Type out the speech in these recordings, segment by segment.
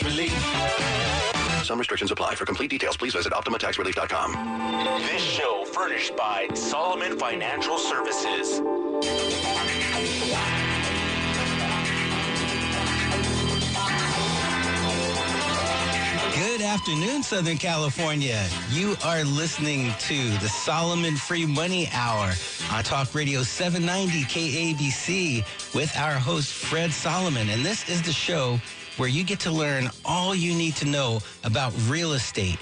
tax relief. Some restrictions apply. For complete details, please visit OptimaTaxRelief.com. This show furnished by Solomon Financial Services. Good afternoon, Southern California. You are listening to the Solomon Free Money Hour on Talk Radio 790 KABC with our host, Fred Solomon. And this is the show where you get to learn all you need to know about real estate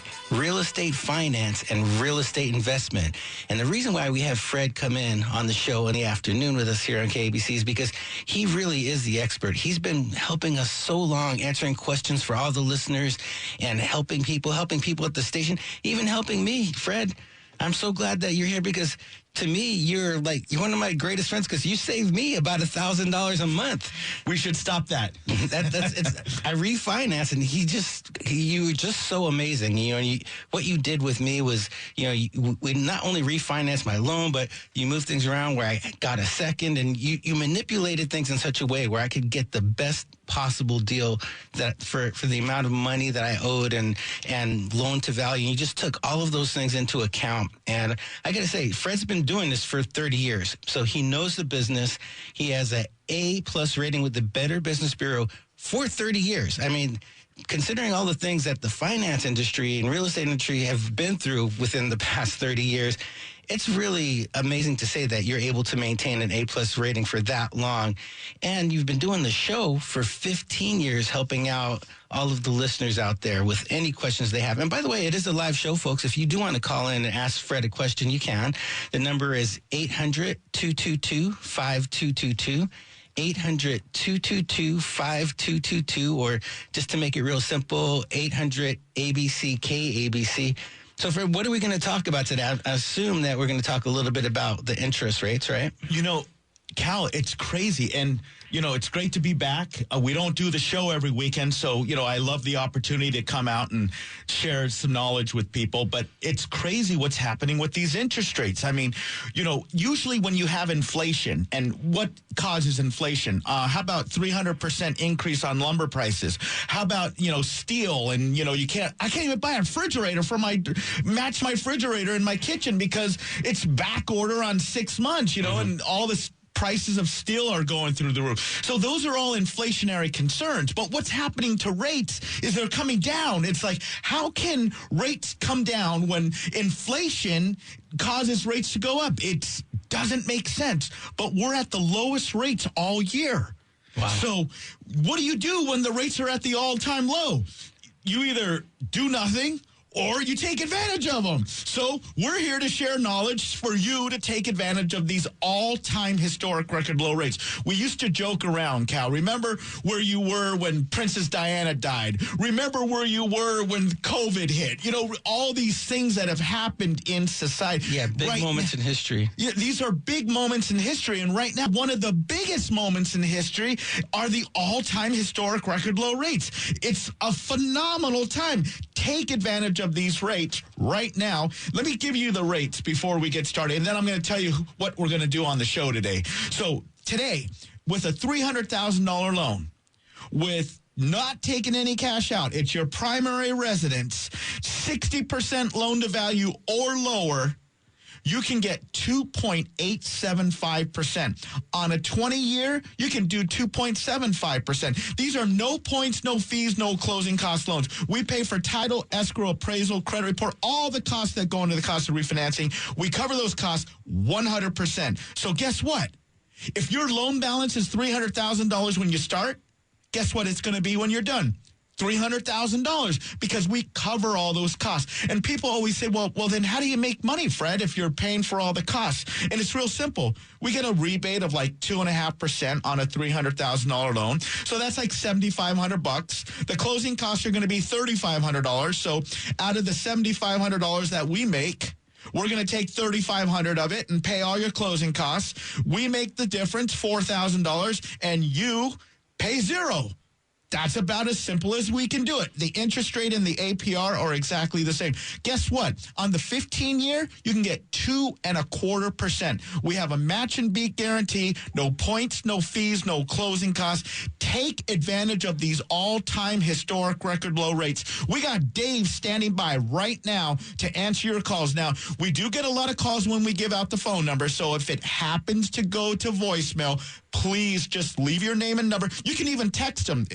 finance, and real estate investment. And the reason why we have Fred come in on the show in the afternoon with us here on KABC is because he really is the expert. He's been helping us so long, answering questions for all the listeners and helping people at the station, even helping me. Fred, I'm so glad that you're here because to me, you're one of my greatest friends because you save me about $1,000 a month. We should stop that. I refinance, and you were just so amazing. What you did with me was, we not only refinanced my loan, but you moved things around where I got a second, and you manipulated things in such a way where I could get the best possible deal that for the amount of money that I owed and loan to value. And you just took all of those things into account. And I got to say, Fred's been doing this for 30 years. So he knows the business. He has an A+ rating with the Better Business Bureau for 30 years. I mean, considering all the things that the finance industry and real estate industry have been through within the past 30 years, it's really amazing to say that you're able to maintain an A+ rating for that long. And you've been doing the show for 15 years, helping out all of the listeners out there with any questions they have. And by the way, it is a live show, folks. If you do want to call in and ask Fred a question, you can. The number is 800-222-5222. 800-222-5222, or just to make it real simple, 800-ABC-KABC. So, Fred, what are we going to talk about today? I assume that we're going to talk a little bit about the interest rates, right? Cal, it's crazy. And, it's great to be back. We don't do the show every weekend. So, I love the opportunity to come out and share some knowledge with people. But it's crazy what's happening with these interest rates. I mean, usually when you have inflation, and what causes inflation? How about 300% increase on lumber prices? How about, steel? And, I can't even buy a refrigerator match my refrigerator in my kitchen because it's back order on 6 months, and all this prices of steel are going through the roof. So those are all inflationary concerns. But what's happening to rates is they're coming down. It's like, how can rates come down when inflation causes rates to go up? It doesn't make sense. But we're at the lowest rates all year. Wow. So what do you do when the rates are at the all-time low? You either do nothing or you take advantage of them. So we're here to share knowledge for you to take advantage of these all-time historic record low rates. We used to joke around, Cal. Remember where you were when Princess Diana died? Remember where you were when COVID hit? All these things that have happened in society. Yeah, big moments in history. Yeah, these are big moments in history. And right now, one of the biggest moments in history are the all-time historic record low rates. It's a phenomenal time. Take advantage of these rates right now. Let me give you the rates before we get started, and then I'm going to tell you what we're going to do on the show today. So today, with a $300,000 loan, with not taking any cash out, it's your primary residence, 60% loan to value or lower, you can get 2.875%. On a 20-year, you can do 2.75%. These are no points, no fees, no closing cost loans. We pay for title, escrow, appraisal, credit report, all the costs that go into the cost of refinancing. We cover those costs 100%. So guess what? If your loan balance is $300,000 when you start, guess what it's going to be when you're done? $300,000, because we cover all those costs. And people always say, well, then how do you make money, Fred, if you're paying for all the costs? And it's real simple. We get a rebate of like 2.5% on a $300,000 loan. So that's like $7,500. The closing costs are going to be $3,500. So out of the $7,500 that we make, we're going to take $3,500 of it and pay all your closing costs. We make the difference, $4,000, and you pay zero. That's about as simple as we can do it. The interest rate and the APR are exactly the same. Guess what? On the 15-year, you can get 2.25%. We have a match and beat guarantee, no points, no fees, no closing costs. Take advantage of these all-time historic record low rates. We got Dave standing by right now to answer your calls. Now, we do get a lot of calls when we give out the phone number, so if it happens to go to voicemail, please just leave your name and number. You can even text him.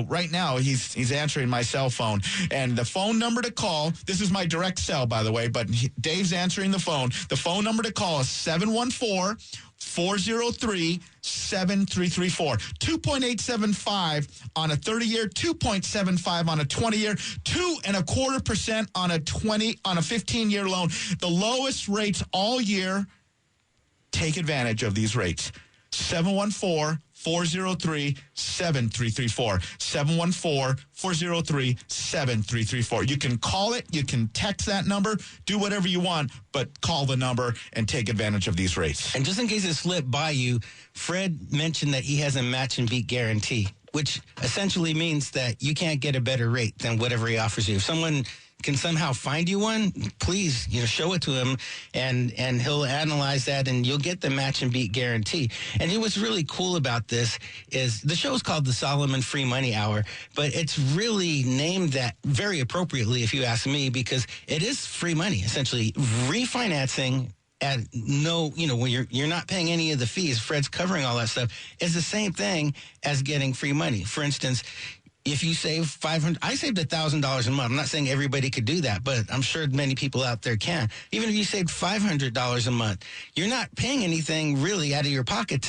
Right now he's answering my cell phone. And the phone number to call, this is my direct cell, by the way, but Dave's answering the phone. The phone number to call is 714-403-7334. 2.875 on a 30-year, 2.75 on a 20-year, 2.25% on a 15-year loan. The lowest rates all year. Take advantage of these rates. 714-403-7334. 714-403-7334. You can call it. You can text that number. Do whatever you want, but call the number and take advantage of these rates. And just in case it slipped by you, Fred mentioned that he has a match and beat guarantee, which essentially means that you can't get a better rate than whatever he offers you. If someone can somehow find you one, please, show it to him, and he'll analyze that, and you'll get the match and beat guarantee. And what's really cool about this is the show's called the Solomon Free Money Hour, but it's really named that very appropriately, if you ask me, because it is free money, essentially refinancing at no, when you're not paying any of the fees. Fred's covering all that stuff. It's the same thing as getting free money. For instance, if you save $500, I saved $1,000 a month. I'm not saying everybody could do that, but I'm sure many people out there can. Even if you saved $500 a month, you're not paying anything really out of your pocket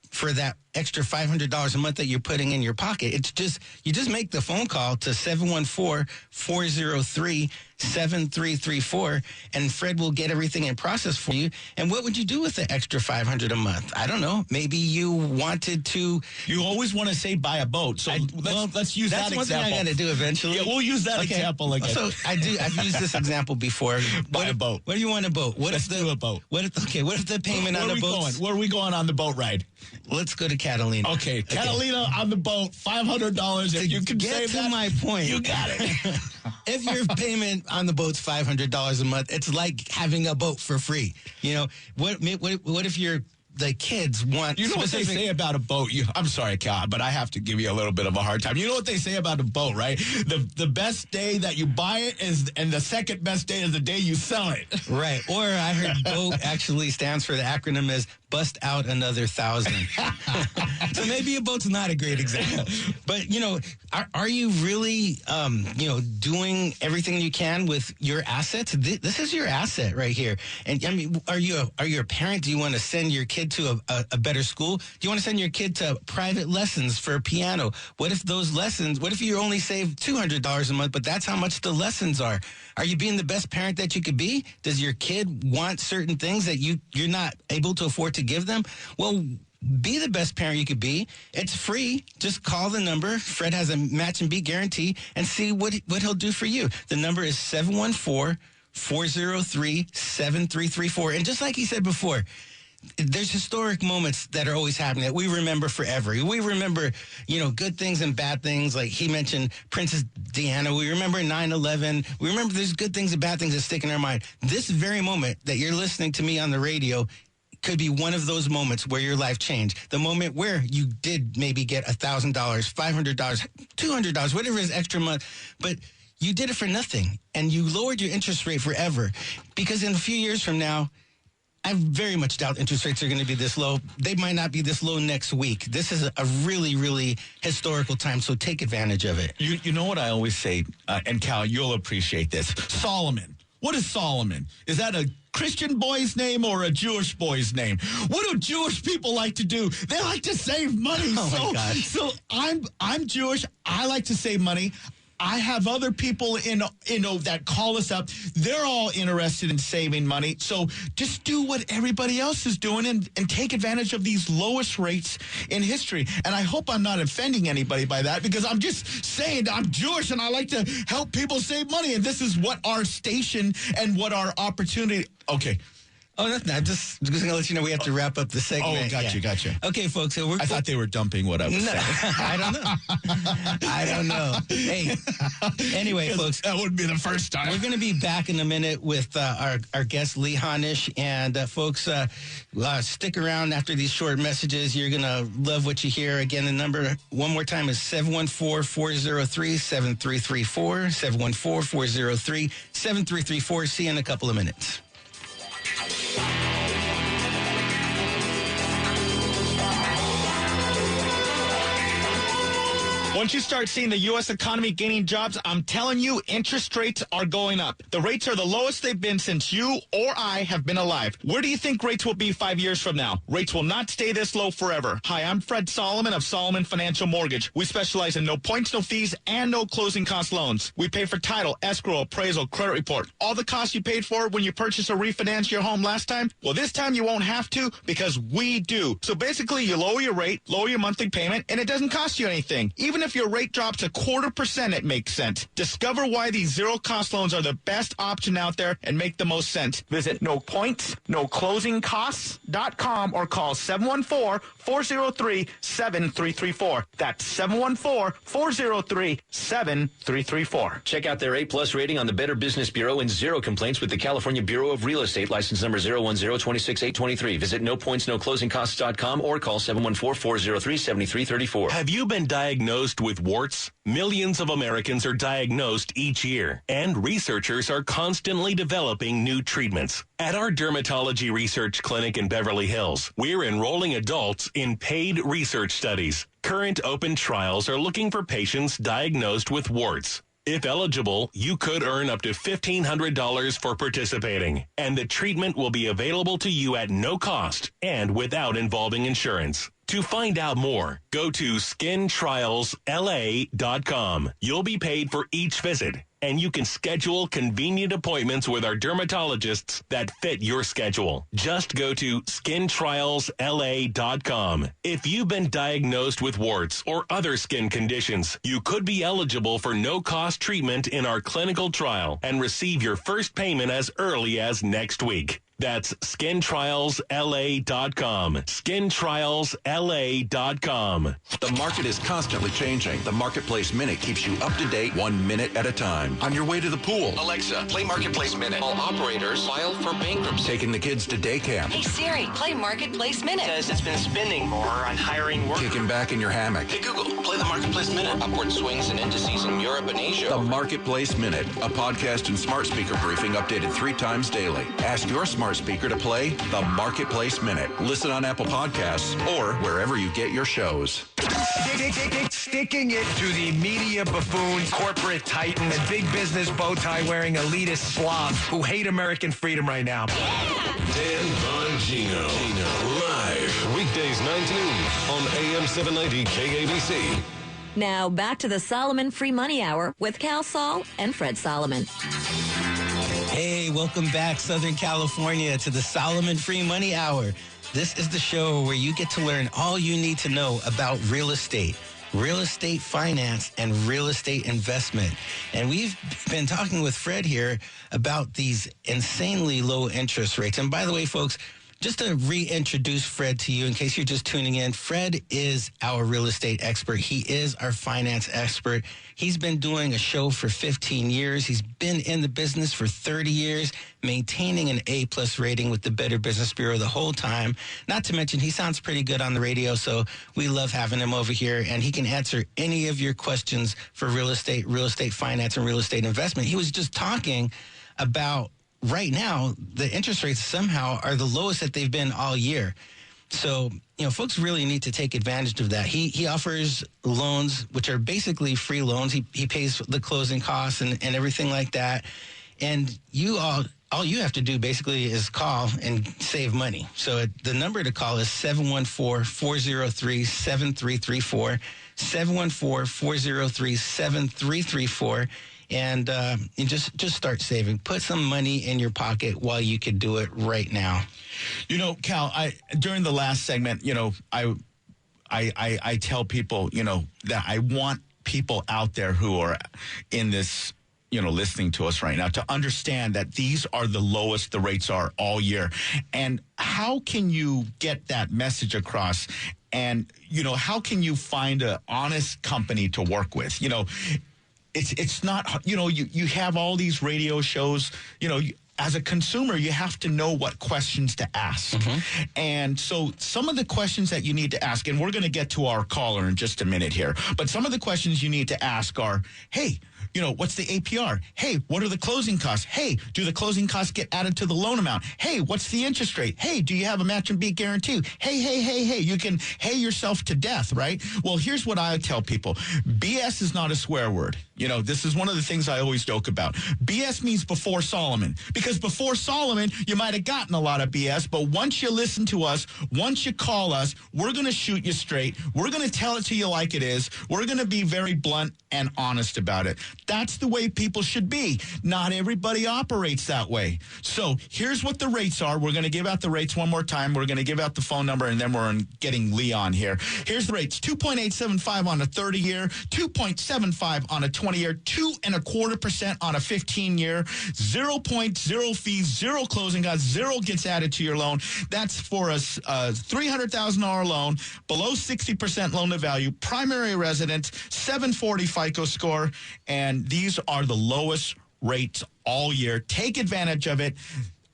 for that extra $500 a month that you're putting in your pocket. It's just, you just make the phone call to 714-403-7334, and Fred will get everything in process for you. And what would you do with the extra $500 a month? I don't know. Maybe you wanted to. You always want to say buy a boat. So let's use that example. That's one thing I got to do eventually. Yeah, we'll use that example again. So I've used this example before. Buy a boat. What do you want a boat? Let's do a boat. What if the payment on the boat? Where are we going on the boat ride? Let's go to Catalina. Okay, Catalina on the boat, $500. If you can save that, my point. You got it. If your payment on the boat's $500 a month, it's like having a boat for free. What if the kids want? You know what they say about a boat? I'm sorry, Cal, but I have to give you a little bit of a hard time. You know what they say about a boat, right? The best day that you buy it and the second best day is the day you sell it. Right. Or I heard BOAT actually stands for, the acronym is bust out another 1,000. So maybe a boat's not a great example. But, are you really, doing everything you can with your assets? This is your asset right here. And, I mean, are you a parent? Do you want to send your kid to a better school? Do you want to send your kid to private lessons for piano? What if you only save $200 a month, but that's how much the lessons are? Are you being the best parent that you could be? Does your kid want certain things that you're not able to afford to give them? Well, be the best parent you could be. It's free. Just call the number. Fred has a match and beat guarantee, and see what he'll do for you. The number is 714-403-7334. And just like he said before, there's historic moments that are always happening that we remember forever. We remember, good things and bad things. Like he mentioned Princess Diana. We remember 9/11. We remember there's good things and bad things that stick in our mind. This very moment that you're listening to me on the radio could be one of those moments where your life changed. The moment where you did maybe get $1,000, $500, $200, whatever it is extra month, but you did it for nothing, and you lowered your interest rate forever. Because in a few years from now, I very much doubt interest rates are going to be this low. They might not be this low next week. This is a really, really historical time, so take advantage of it. You know what I always say, and Cal, you'll appreciate this. Solomon. What is Solomon? Is that a Christian boy's name or a Jewish boy's name? What do Jewish people like to do? They like to save money. Oh my gosh. So I'm Jewish. I like to save money. I have other people that call us up. They're all interested in saving money. So just do what everybody else is doing and take advantage of these lowest rates in history. And I hope I'm not offending anybody by that, because I'm just saying I'm Jewish and I like to help people save money. And this is what our station and what our opportunity. Okay. Oh, nothing. I'm just going to let you know we have to wrap up the segment. Oh, gotcha. Okay, folks. So I thought they were dumping what I was saying. I don't know. Hey, anyway, folks. That wouldn't be the first time. We're going to be back in a minute with our guest, Lee Honish. And, folks, stick around after these short messages. You're going to love what you hear. Again, the number one more time is 714-403-7334. 714-403-7334. See you in a couple of minutes. Once you start seeing the U.S. economy gaining jobs, I'm telling you, interest rates are going up. The rates are the lowest they've been since you or I have been alive. Where do you think rates will be 5 years from now? Rates will not stay this low forever. Hi, I'm Fred Solomon of Solomon Financial Mortgage. We specialize in no points, no fees, and no closing cost loans. We pay for title, escrow, appraisal, credit report. All the costs you paid for when you purchased or refinanced your home last time, well, this time you won't have to because we do. So basically, you lower your rate, lower your monthly payment, and it doesn't cost you anything. Even if your rate drops 0.25%, it makes sense. Discover why these zero-cost loans are the best option out there and make the most sense. Visit nopoints, noclosingcosts.com or call 714-403-7334. That's 714-403-7334. Check out their A-plus rating on the Better Business Bureau and zero complaints with the California Bureau of Real Estate, license number 010-26823. Visit nopoints, noclosingcosts.com or call 714-403-7334. Have you been diagnosed with warts? Millions of Americans are diagnosed each year, and researchers are constantly developing new treatments. At our dermatology research clinic in Beverly Hills, we're enrolling adults in paid research studies. Current open trials are looking for patients diagnosed with warts. If eligible, you could earn up to $1,500 for participating, and the treatment will be available to you at no cost and without involving insurance. To find out more, go to skintrialsla.com. You'll be paid for each visit, and you can schedule convenient appointments with our dermatologists that fit your schedule. Just go to skintrialsla.com. If you've been diagnosed with warts or other skin conditions, you could be eligible for no-cost treatment in our clinical trial and receive your first payment as early as next week. That's skintrialsla.com. Skintrialsla.com. The market is constantly changing. The Marketplace Minute keeps you up to date 1 minute at a time. On your way to the pool. Alexa, play Marketplace Minute. All operators file for bankruptcy. Taking the kids to day camp. Hey Siri, play Marketplace Minute. Says it's been spending more on hiring workers. Kicking back in your hammock. Hey Google, play the Marketplace Minute. Upward swings and indices in Europe and Asia. The Marketplace Minute, a podcast and smart speaker briefing updated 3 times daily. Ask your smart speaker to play the Marketplace Minute. Listen on Apple Podcasts or wherever you get your shows. Sticking it to the media buffoons, corporate titans, and big business bow tie wearing elitist slobs who hate American freedom right now. Dan Bongino. Live weekdays 9 to noon on AM 790 KABC. Now back to the Solomon Free Money Hour with Cal Sol and Fred Solomon. Hey, welcome back, Southern California, to the Solomon Free Money Hour. This is the show where you get to learn all you need to know about real estate finance, and real estate investment. And we've been talking with Fred here about these insanely low interest rates. And by the way, folks, just to reintroduce Fred to you in case you're just tuning in, Fred is our real estate expert. He is our finance expert. He's been doing a show for 15 years. He's been in the business for 30 years, maintaining an A-plus rating with the Better Business Bureau the whole time. Not to mention, he sounds pretty good on the radio, so we love having him over here, and he can answer any of your questions for real estate finance, and real estate investment. He was just talking about right now, the interest rates somehow are the lowest that they've been all year. So, folks really need to take advantage of that. He offers loans, which are basically free loans. He pays the closing costs and everything like that. And all you have to do basically is call and save money. So the number to call is 714-403-7334, 714-403-7334. And you just start saving. Put some money in your pocket while you could do it right now. Cal, during the last segment, I tell people, that I want people out there who are in this, listening to us right now to understand that these are the lowest the rates are all year. And how can you get that message across? And, how can you find an honest company to work with? It's not, you have all these radio shows, as a consumer, you have to know what questions to ask. Mm-hmm. And so some of the questions that you need to ask, and we're going to get to our caller in just a minute here, but some of the questions you need to ask are, hey, what's the APR? Hey, what are the closing costs? Hey, do the closing costs get added to the loan amount? Hey, what's the interest rate? Hey, do you have a match and beat guarantee? Hey, you can yourself to death, right? Well, here's what I tell people. BS is not a swear word. This is one of the things I always joke about. BS means before Solomon, because before Solomon, you might have gotten a lot of BS, but once you listen to us, once you call us, we're going to shoot you straight. We're going to tell it to you like it is. We're going to be very blunt and honest about it. That's the way people should be. Not everybody operates that way. So here's what the rates are. We're going to give out the rates one more time. We're going to give out the phone number, and then we're getting Leon here. Here's the rates. 2.875 on a 30-year, 2.75 on a 20-year, 2.25% on a 15-year, 0.0 fees, 0 closing costs, 0 gets added to your loan. That's for a $300,000 loan, below 60% loan to value, primary residence, 740 FICO score, and these are the lowest rates all year. Take advantage of it.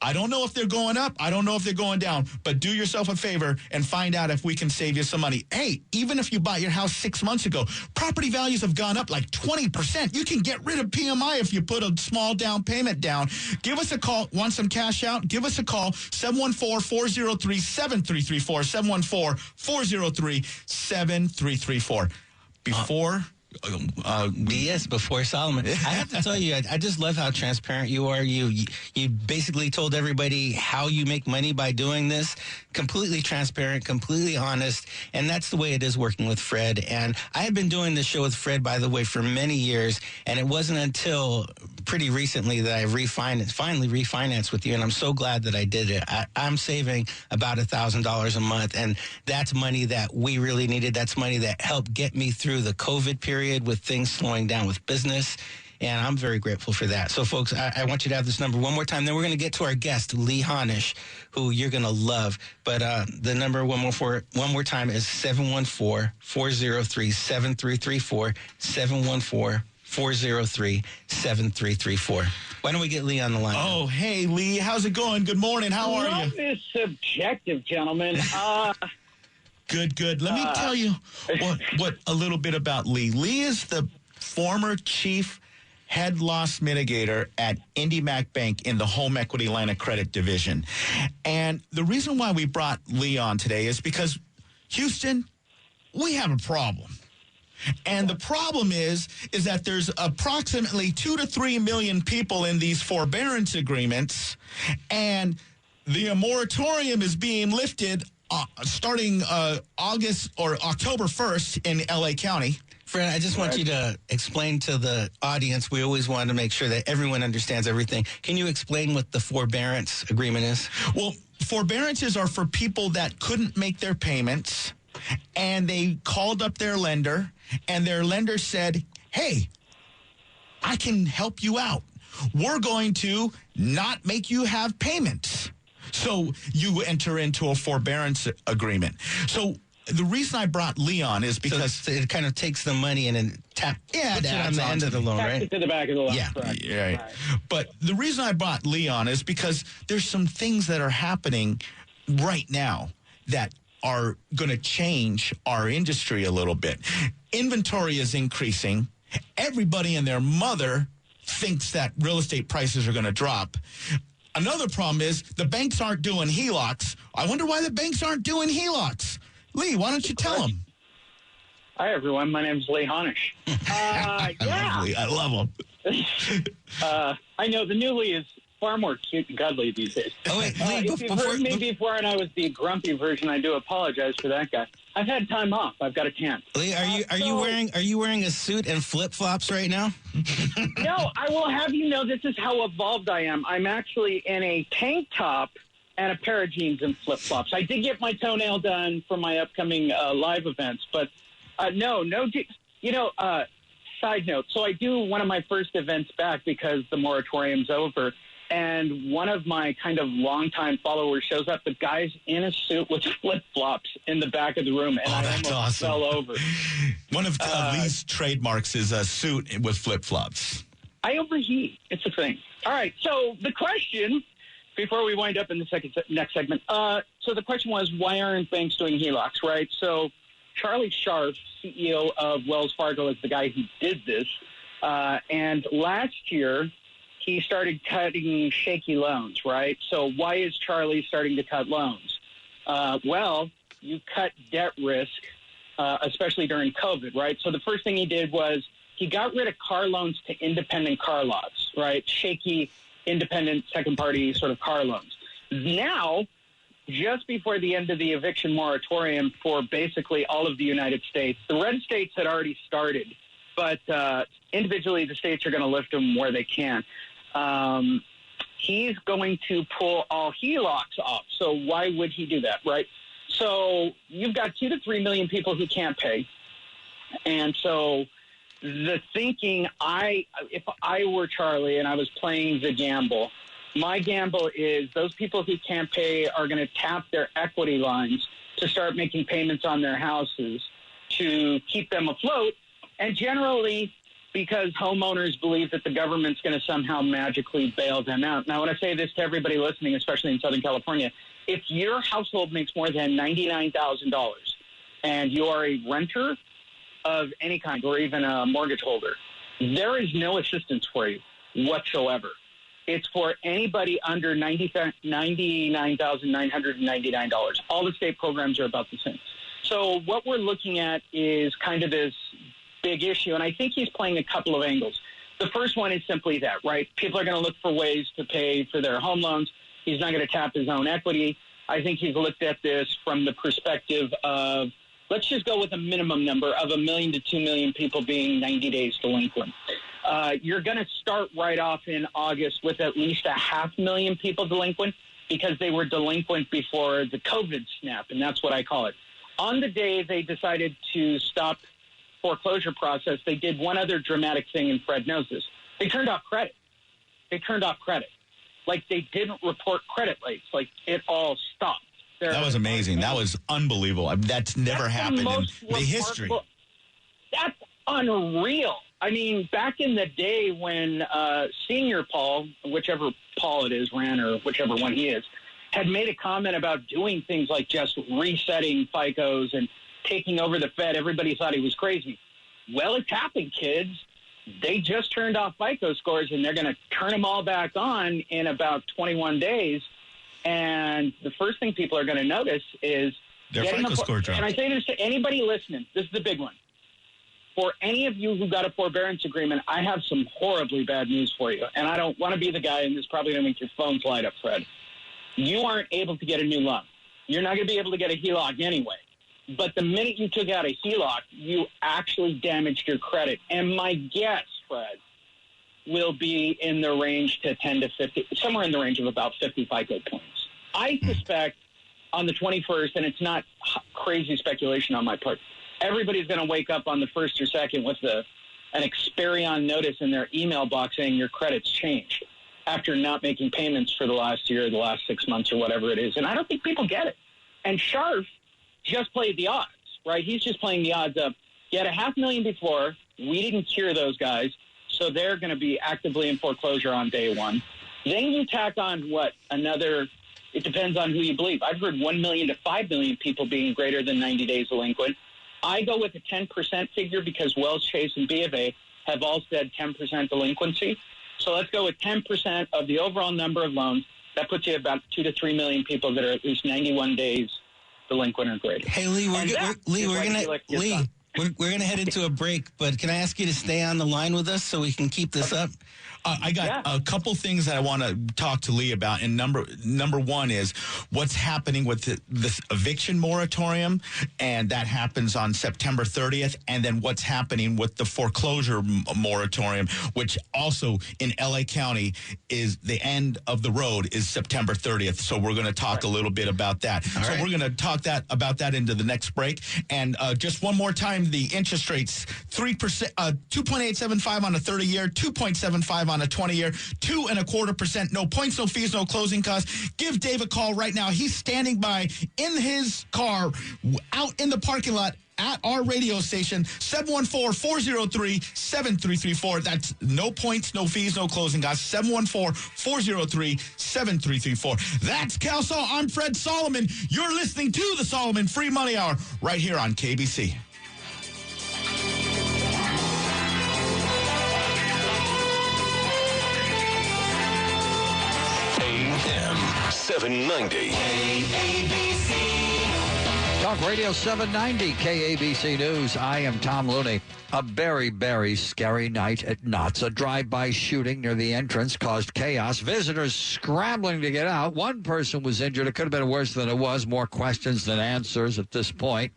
I don't know if they're going up. I don't know if they're going down. But do yourself a favor and find out if we can save you some money. Hey, even if you bought your house 6 months ago, property values have gone up like 20%. You can get rid of PMI if you put a small down payment down. Give us a call. Want some cash out? Give us a call. 714-403-7334. 714-403-7334. Before... BS before Solomon. I have to tell you, I just love how transparent you are. You basically told everybody how you make money by doing this. Completely transparent, completely honest, and that's the way it is working with Fred. And I have been doing this show with Fred, by the way, for many years, and it wasn't until pretty recently that I finally refinanced with you, and I'm so glad that I did it. I'm saving about $1,000 a month, and that's money that we really needed. That's money that helped get me through the COVID period with things slowing down with business, and I'm very grateful for that. So, folks, I want you to have this number one more time. Then we're going to get to our guest, Lee Honish, who you're going to love. But the number one more time is 714-403-7334, 714-403-7334. Why don't we get Lee on the line? Oh, hey, Lee. How's it going? Good morning. How are you? Love is subjective, gentlemen. Good. Let me tell you what a little bit about Lee. Lee is the former chief head loss mitigator at IndyMac Bank in the home equity line of credit division. And the reason why we brought Lee on today is because, Houston, we have a problem. And the problem is that there's approximately 2 to 3 million people in these forbearance agreements, and the moratorium is being lifted starting August or October 1st in L.A. County. Fred, I just want you to explain to the audience. We always want to make sure that everyone understands everything. Can you explain what the forbearance agreement is? Well, forbearances are for people that couldn't make their payments, and they called up their lender, and their lender said, hey, I can help you out. We're going to not make you have payments. So you enter into a forbearance agreement. So the reason I brought Lee on is because so it kind of takes the money and then puts it on the end of the loan, right? To the back of the loan. Yeah, right. But the reason I brought Lee on is because there's some things that are happening right now that are going to change our industry a little bit. Inventory is increasing. Everybody and their mother thinks that real estate prices are going to drop. Another problem is the banks aren't doing HELOCs. I wonder why the banks aren't doing HELOCs. Lee, why don't you tell them? Hi, everyone. My name's Lee Honish. I love him. I know the new Lee is far more cute and cuddly these days. Oh, wait, Lee, if you've heard me before and I was the grumpy version, I do apologize for that guy. I've had time off. I've got a tan. Lee, are you wearing a suit and flip-flops right now? No, I will have you know this is how evolved I am. I'm actually in a tank top and a pair of jeans and flip-flops. I did get my toenail done for my upcoming live events, but side note. So I do one of my first events back because the moratorium's over. And one of my kind of longtime followers shows up. The guy's in a suit with flip-flops in the back of the room, and I almost awesome. fell over. One of Lee's trademarks is a suit with flip-flops. I overheat. It's a thing. All right. So the question, before we wind up in the next segment, so the question was, why aren't banks doing HELOCs, right? So Charlie Scharf, CEO of Wells Fargo, is the guy who did this. And last year, he started cutting shaky loans, right? So why is Charlie starting to cut loans? Well, you cut debt risk, especially during COVID, right? So the first thing he did was he got rid of car loans to independent car lots, right? Shaky, independent, second-party sort of car loans. Now, just before the end of the eviction moratorium for basically all of the United States, the red states had already started, but individually the states are going to lift them where they can. He's going to pull all HELOCs off. So why would he do that, right? So you've got 2 to 3 million people who can't pay. And so the thinking, if I were Charlie and I was playing the gamble, my gamble is those people who can't pay are going to tap their equity lines to start making payments on their houses to keep them afloat. And generally, because homeowners believe that the government's going to somehow magically bail them out. Now, when I say this to everybody listening, especially in Southern California, if your household makes more than $99,000 and you are a renter of any kind or even a mortgage holder, there is no assistance for you whatsoever. It's for anybody under $99,999. All the state programs are about the same. So what we're looking at is kind of this big issue, and I think he's playing a couple of angles. The first one is simply that, right? People are going to look for ways to pay for their home loans. He's not going to tap his own equity. I think he's looked at this from the perspective of, let's just go with a minimum number of 1 million to 2 million people being 90 days delinquent. You're going to start right off in August with at least 500,000 people delinquent because they were delinquent before the COVID snap, and that's what I call it. On the day they decided to stop foreclosure process, they did one other dramatic thing, and Fred knows this. They turned off credit. Like, they didn't report credit rates. Like, it all stopped. That was amazing. That was unbelievable. I mean, that's never happened in the history. That's unreal. I mean, back in the day when Senior Paul, whichever Paul it is, ran, or whichever one he is, had made a comment about doing things like just resetting FICOs and taking over the Fed, everybody thought he was crazy. Well, it's happened, kids. They just turned off FICO scores, and they're going to turn them all back on in about 21 days. And the first thing people are going to notice is their FICO score dropped. And I say this to anybody listening. This is the big one. For any of you who got a forbearance agreement, I have some horribly bad news for you. And I don't want to be the guy, and this probably going to make your phones light up, Fred. You aren't able to get a new loan. You're not going to be able to get a HELOC anyway. But the minute you took out a HELOC, you actually damaged your credit. And my guess, Fred, will be in the range to 10 to 50, somewhere in the range of about 50 FICO points. I suspect on the 21st, and it's not crazy speculation on my part, everybody's going to wake up on the 1st or 2nd with an Experian notice in their email box saying your credit's changed after not making payments for the last year, the last 6 months, or whatever it is. And I don't think people get it. And Scharf just played the odds, right? He's just playing the odds of, you had 500,000 before. We didn't cure those guys, so they're going to be actively in foreclosure on day one. Then you tack on another, it depends on who you believe. I've heard 1 million to 5 million people being greater than 90 days delinquent. I go with a 10% figure because Wells, Chase, and B of A have all said 10% delinquency. So let's go with 10% of the overall number of loans. That puts you about 2 to 3 million people that are at least 91 days delinquent or greater. Hey, Lee, we're gonna head into a break, but can I ask you to stay on the line with us so we can keep this up? I got a couple things that I want to talk to Lee about. And number one is what's happening with this eviction moratorium, and that happens on September 30th. And then what's happening with the foreclosure moratorium, which also in LA County is the end of the road is September 30th. So we're going to talk a little bit about that. We're going to talk about that into the next break. And just one more time, the interest rates, 3%, 2.875 on a 30-year, 2.75 on a 20-year, 2.25%, no points, no fees, no closing costs. Give Dave a call right now. He's standing by in his car out in the parking lot at our radio station, 714-403-7334. That's no points, no fees, no closing costs, 714-403-7334. That's Cal Sol. I'm Fred Solomon. You're listening to the Solomon Free Money Hour right here on KBC. AM 790. KABC. Talk Radio 790, KABC News. I am Tom Looney. A very, very scary night at Knott's. A drive-by shooting near the entrance caused chaos. Visitors scrambling to get out. One person was injured. It could have been worse than it was. More questions than answers at this point.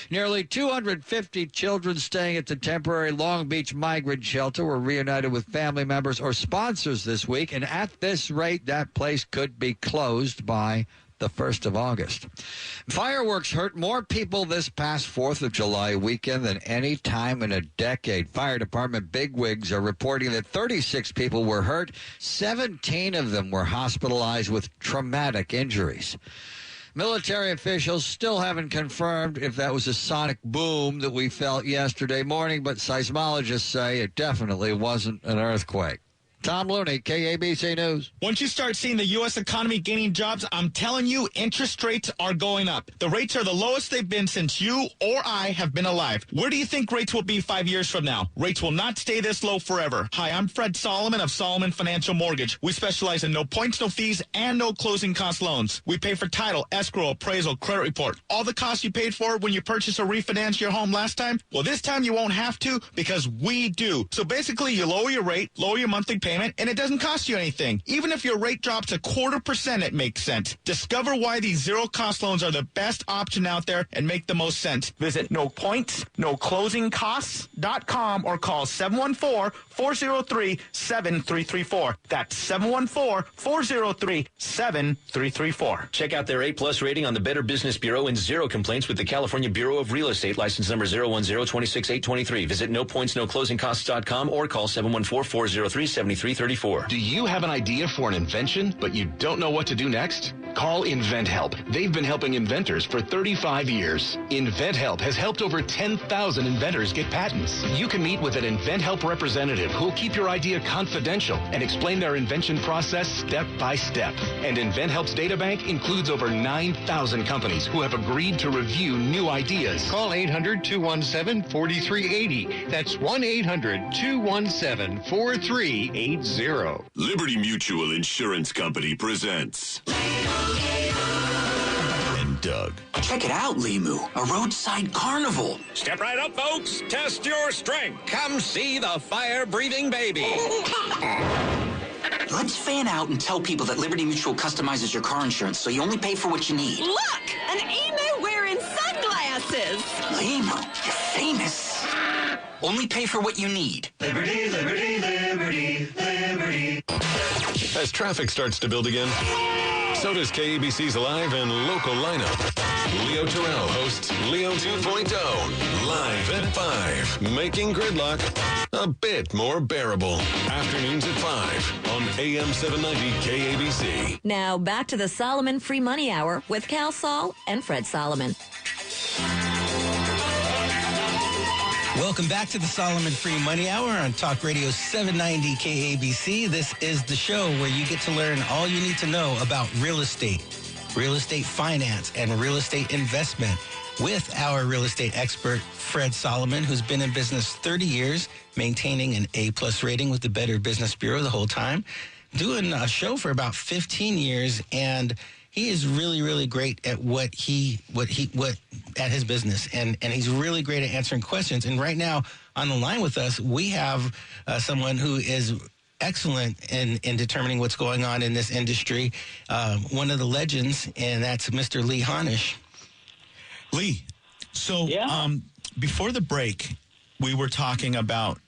Nearly 250 children staying at the temporary Long Beach migrant shelter were reunited with family members or sponsors this week. And at this rate, that place could be closed by the 1st of August. Fireworks hurt more people this past 4th of July weekend than any time in a decade. Fire department bigwigs are reporting that 36 people were hurt. 17 of them were hospitalized with traumatic injuries. Military officials still haven't confirmed if that was a sonic boom that we felt yesterday morning, but seismologists say it definitely wasn't an earthquake. Tom Looney, KABC News. Once you start seeing the U.S. economy gaining jobs, I'm telling you, interest rates are going up. The rates are the lowest they've been since you or I have been alive. Where do you think rates will be 5 years from now? Rates will not stay this low forever. Hi, I'm Fred Solomon of Solomon Financial Mortgage. We specialize in no points, no fees, and no closing cost loans. We pay for title, escrow, appraisal, credit report. All the costs you paid for when you purchased or refinanced your home last time, well, this time you won't have to because we do. So basically, you lower your rate, lower your monthly payment, and it doesn't cost you anything. Even if your rate drops 0.25%, it makes sense. Discover why these zero-cost loans are the best option out there and make the most sense. Visit nopoints.noclosingcosts.com or call 714-403-7334. That's 714-403-7334. Check out their A-plus rating on the Better Business Bureau and zero complaints with the California Bureau of Real Estate, license number 010-26823. Visit nopoints.noclosingcosts.com or call 714-403-7334. Do you have an idea for an invention, but you don't know what to do next? Call InventHelp. They've been helping inventors for 35 years. InventHelp has helped over 10,000 inventors get patents. You can meet with an InventHelp representative who'll keep your idea confidential and explain their invention process step by step. And InventHelp's databank includes over 9,000 companies who have agreed to review new ideas. Call 800-217-4380. That's 1-800-217-4380. Liberty Mutual Insurance Company presents and Doug. Check it out, Limu, a roadside carnival. Step right up, folks. Test your strength. Come see the fire-breathing baby. Let's fan out and tell people that Liberty Mutual customizes your car insurance so you only pay for what you need. Look, an emu wearing sunglasses. Limu, you're famous. Only pay for what you need. Liberty, liberty, liberty, liberty. As traffic starts to build again, so does KABC's live and local lineup. Leo Terrell hosts Leo 2.0 live at 5, making gridlock a bit more bearable. Afternoons at 5 on AM 790 KABC. Now back to the Solomon Free Money Hour with Cal Sol and Fred Solomon. Welcome back to the Solomon Free Money Hour on Talk Radio 790 KABC. This is the show where you get to learn all you need to know about real estate finance, and real estate investment with our real estate expert, Fred Solomon, who's been in business 30 years, maintaining an A-plus rating with the Better Business Bureau the whole time, doing a show for about 15 years, and he is really, really great at what at his business, and he's really great at answering questions. And right now on the line with us, we have someone who is excellent in determining what's going on in this industry. One of the legends, and that's Mr. Lee Honish. Lee, so before the break, we were talking about,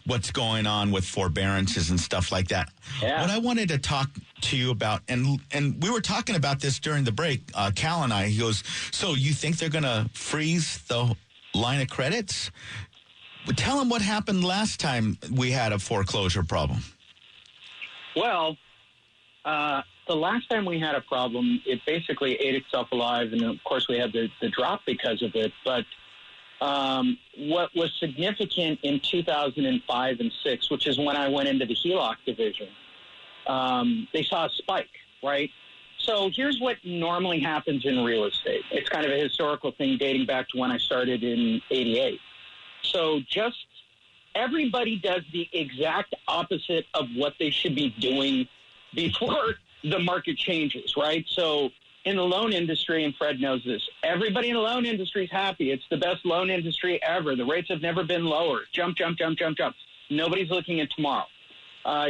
what's going on with forbearances and stuff like that. Yeah. What I wanted to talk to you about, and we were talking about this during the break, Cal and I, he goes, so you think they're going to freeze the line of credits? Tell him what happened last time we had a foreclosure problem. Well, the last time we had a problem, it basically ate itself alive, and of course we had the drop because of it, but what was significant in 2005 and 6, which is when I went into the HELOC division, they saw a spike, right? So here's what normally happens in real estate. It's kind of a historical thing dating back to when I started in 88. So just everybody does the exact opposite of what they should be doing before the market changes, right? So in the loan industry, and Fred knows this, everybody in the loan industry is happy. It's the best loan industry ever. The rates have never been lower. Jump, jump, jump, jump, jump. Nobody's looking at tomorrow.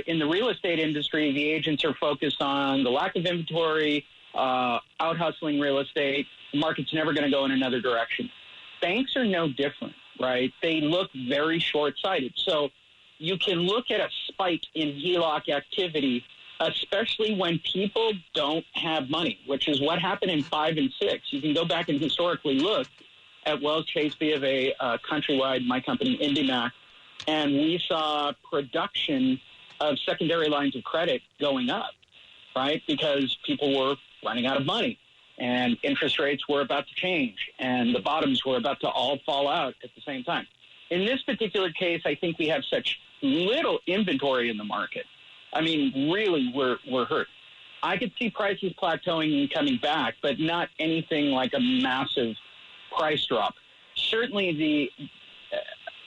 In the real estate industry, the agents are focused on the lack of inventory, out-hustling real estate. The market's never going to go in another direction. Banks are no different, right? They look very short-sighted. So you can look at a spike in HELOC activity, especially when people don't have money, which is what happened in 5 and 6. You can go back and historically look at Wells, Chase, B of A, Countrywide, my company, IndyMac, and we saw production of secondary lines of credit going up, right? Because people were running out of money, and interest rates were about to change, and the bottoms were about to all fall out at the same time. In this particular case, I think we have such little inventory in the market. I mean, really, we're hurt. I could see prices plateauing and coming back, but not anything like a massive price drop. Certainly,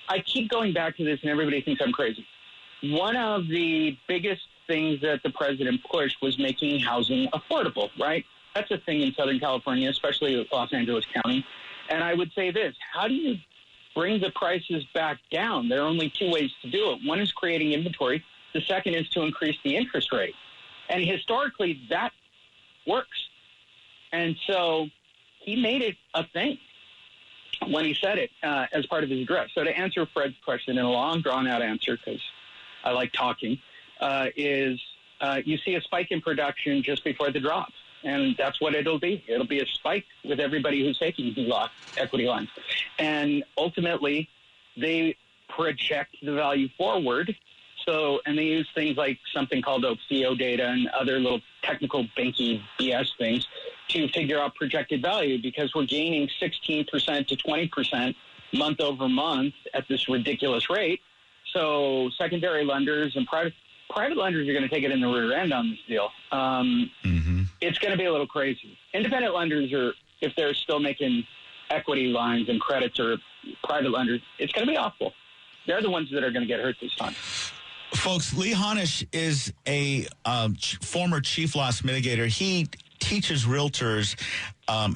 I keep going back to this, and everybody thinks I'm crazy. One of the biggest things that the president pushed was making housing affordable, right? That's a thing in Southern California, especially Los Angeles County. And I would say this, how do you bring the prices back down? There are only two ways to do it. One is creating inventory. The second is to increase the interest rate. And historically, that works. And so he made it a thing when he said it as part of his address. So to answer Fred's question in a long, drawn-out answer, because I like talking, is you see a spike in production just before the drop. And that's what it'll be. It'll be a spike with everybody who's taking HELOC equity lines. And ultimately, they project the value forward. So, and they use things like something called OPFIO data and other little technical banky BS things to figure out projected value, because we're gaining 16% to 20% month over month at this ridiculous rate. So secondary lenders and private lenders are going to take it in the rear end on this deal. It's going to be a little crazy. Independent lenders are, if they're still making equity lines and credits, or private lenders, it's going to be awful. They're the ones that are going to get hurt this time. Folks, Lee Honish is a former chief loss mitigator. He teaches realtors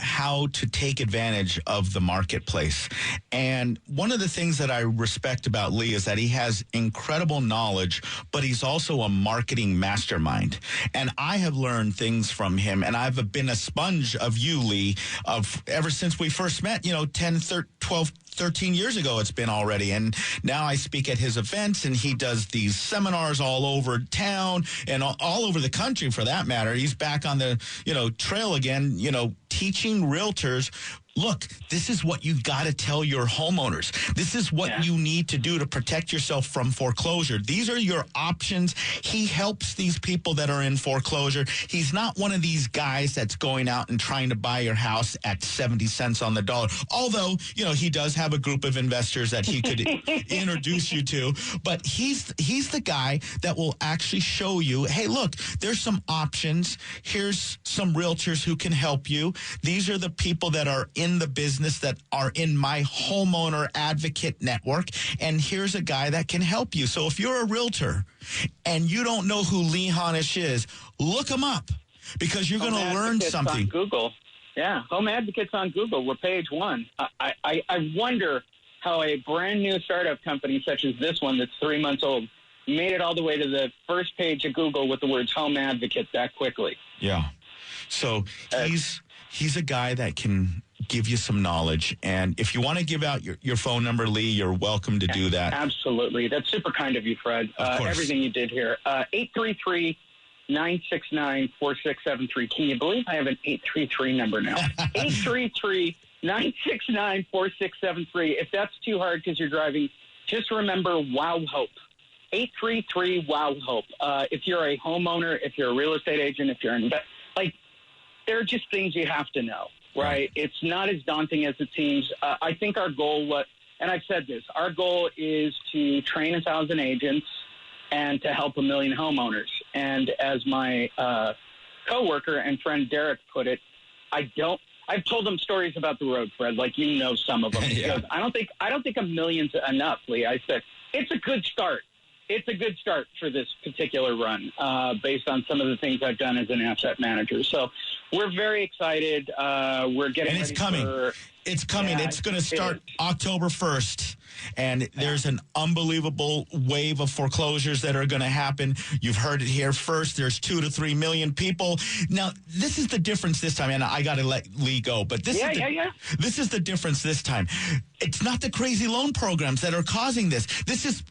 how to take advantage of the marketplace. And one of the things that I respect about Lee is that he has incredible knowledge, but he's also a marketing mastermind. And I have learned things from him, and I've been a sponge of you, Lee, ever since we first met, 10, 12, 13 years ago it's been already. And now I speak at his events, and he does these seminars all over town and all over the country, for that matter. He's back on the, trail again, teaching realtors, look, this is what you got to tell your homeowners. This is what you need to do to protect yourself from foreclosure. These are your options. He helps these people that are in foreclosure. He's not one of these guys that's going out and trying to buy your house at 70 cents on the dollar. Although, he does have a group of investors that he could introduce you to. But he's the guy that will actually show you, hey, look, there's some options. Here's some realtors who can help you. These are the people that are in the business that are in my homeowner advocate network, and here's a guy that can help you. So if you're a realtor and you don't know who Lee Honish is, look him up, because you're going to learn something. On Google. Yeah, Home Advocates on Google. We're page 1. I wonder how a brand new startup company such as this one that's 3 months old made it all the way to the first page of Google with the words home advocate that quickly. Yeah. So he's a guy that can give you some knowledge. And if you want to give out your phone number, Lee, you're welcome to do that. Absolutely. That's super kind of you, Fred. Everything you did here. 833-969-4673. Can you believe I have an 833 number now? 833-969-4673. If that's too hard because you're driving, just remember WOW Hope. 833 WOW Hope. If you're a homeowner, if you're a real estate agent, if you're there are just things you have to know, right? It's not as daunting as it seems. I think our goal, and I've said this, our goal is to train 1,000 agents and to help 1 million homeowners. And as my coworker and friend Derek put it, I've told them stories about the road, Fred, like you know some of them. Because I don't think 1 million's enough, Lee. I said it's a good start. It's a good start for this particular run based on some of the things I've done as an asset manager. So we're very excited. We're getting and it's coming. It's coming. It's going to start October 1st. And there's an unbelievable wave of foreclosures that are going to happen. You've heard it here first. There's 2 to 3 million people. Now, this is the difference this time. And I got to let Lee go. But this is the difference this time. It's not the crazy loan programs that are causing this. This is,